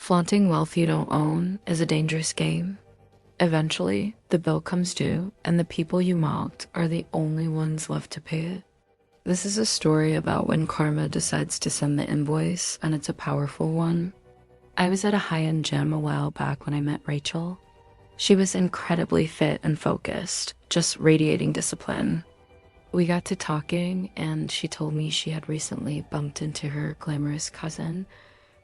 Flaunting wealth you don't own is a dangerous game. Eventually, the bill comes due, and the people you mocked are the only ones left to pay it. This is a story about when karma decides to send the invoice, and it's a powerful one. I was at a high-end gym a while back when I met Rachel. She was incredibly fit and focused, just radiating discipline. We got to talking, and she told me she had recently bumped into her glamorous cousin,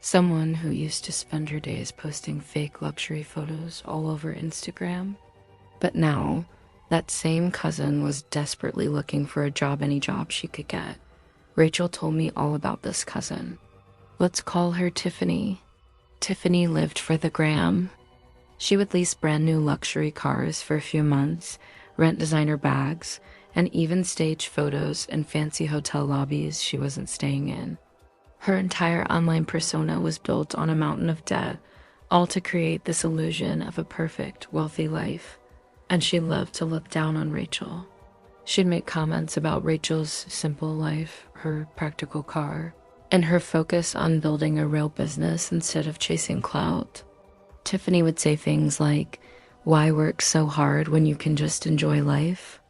someone who used to spend her days posting fake luxury photos all over Instagram. But now, that same cousin was desperately looking for a job, any job she could get. Rachel told me all about this cousin. Let's call her Tiffany. Tiffany lived for the gram. She would lease brand new luxury cars for a few months, rent designer bags, and even stage photos in fancy hotel lobbies she wasn't staying in. Her entire online persona was built on a mountain of debt, all to create this illusion of a perfect, wealthy life. And she loved to look down on Rachel. She'd make comments about Rachel's simple life, her practical car, and her focus on building a real business instead of chasing clout. Tiffany would say things like, "Why work so hard when you can just enjoy life?"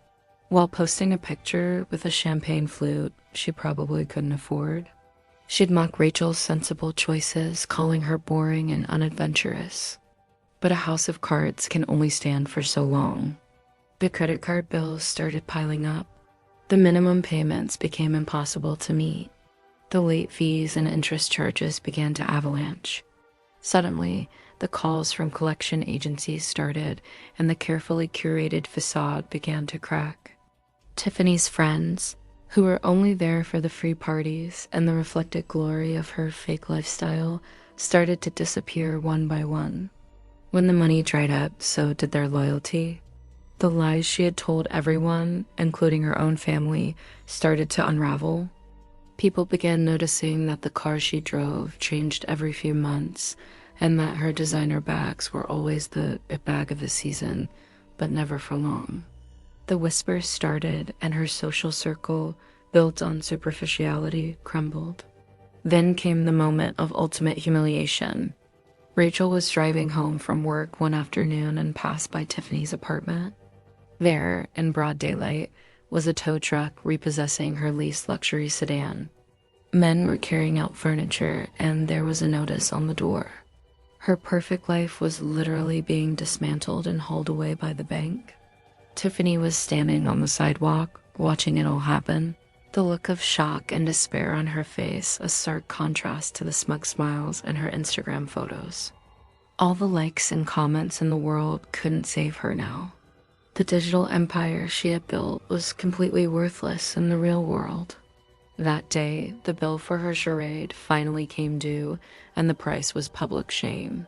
while posting a picture with a champagne flute she probably couldn't afford. She'd mock Rachel's sensible choices, calling her boring and unadventurous. But a house of cards can only stand for so long. The credit card bills started piling up. The minimum payments became impossible to meet. The late fees and interest charges began to avalanche. Suddenly, the calls from collection agencies started, and the carefully curated facade began to crack. Tiffany's friends, who were only there for the free parties and the reflected glory of her fake lifestyle, started to disappear one by one. When the money dried up, so did their loyalty. The lies she had told everyone, including her own family, started to unravel. People began noticing that the car she drove changed every few months, and that her designer bags were always the bag of the season, but never for long. The whispers started, and her social circle, built on superficiality, crumbled. Then came the moment of ultimate humiliation. Rachel was driving home from work one afternoon and passed by Tiffany's apartment. There, in broad daylight, was a tow truck repossessing her leased luxury sedan. Men were carrying out furniture, and there was a notice on the door. Her perfect life was literally being dismantled and hauled away by the bank. Tiffany was standing on the sidewalk, watching it all happen, the look of shock and despair on her face a stark contrast to the smug smiles in her Instagram photos. All the likes and comments in the world couldn't save her now. The digital empire she had built was completely worthless in the real world. That day, the bill for her charade finally came due, and the price was public shame.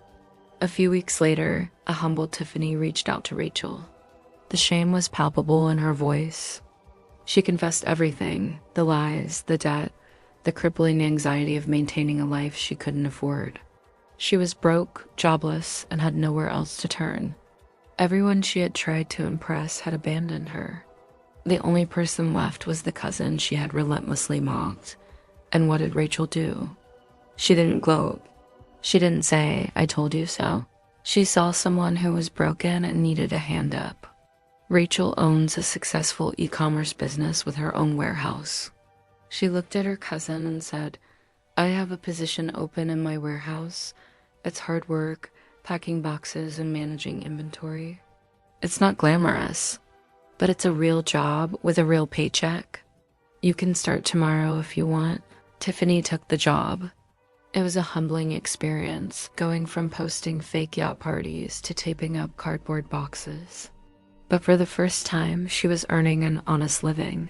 A few weeks later, a humble Tiffany reached out to Rachel. The shame was palpable in her voice. She confessed everything, the lies, the debt, the crippling anxiety of maintaining a life she couldn't afford. She was broke, jobless, and had nowhere else to turn. Everyone she had tried to impress had abandoned her. The only person left was the cousin she had relentlessly mocked. And what did Rachel do? She didn't gloat. She didn't say, "I told you so." She saw someone who was broken and needed a hand up. Rachel owns a successful e-commerce business with her own warehouse. She looked at her cousin and said, "I have a position open in my warehouse. It's hard work, packing boxes and managing inventory. It's not glamorous, but it's a real job with a real paycheck. You can start tomorrow if you want." Tiffany took the job. It was a humbling experience, going from posting fake yacht parties to taping up cardboard boxes. But for the first time, she was earning an honest living.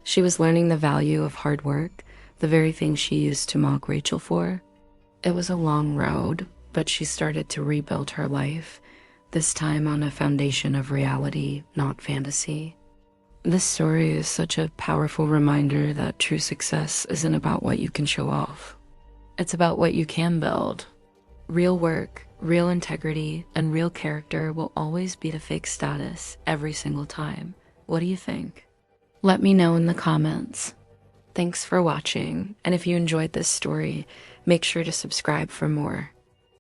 She was learning the value of hard work, the very thing she used to mock Rachel for. It was a long road, but she started to rebuild her life, this time on a foundation of reality, not fantasy. This story is such a powerful reminder that true success isn't about what you can show off. It's about what you can build. Real work, real integrity, and real character will always beat a fake status every single time. What do you think? Let me know in the comments. Thanks for watching, and if you enjoyed this story, make sure to subscribe for more.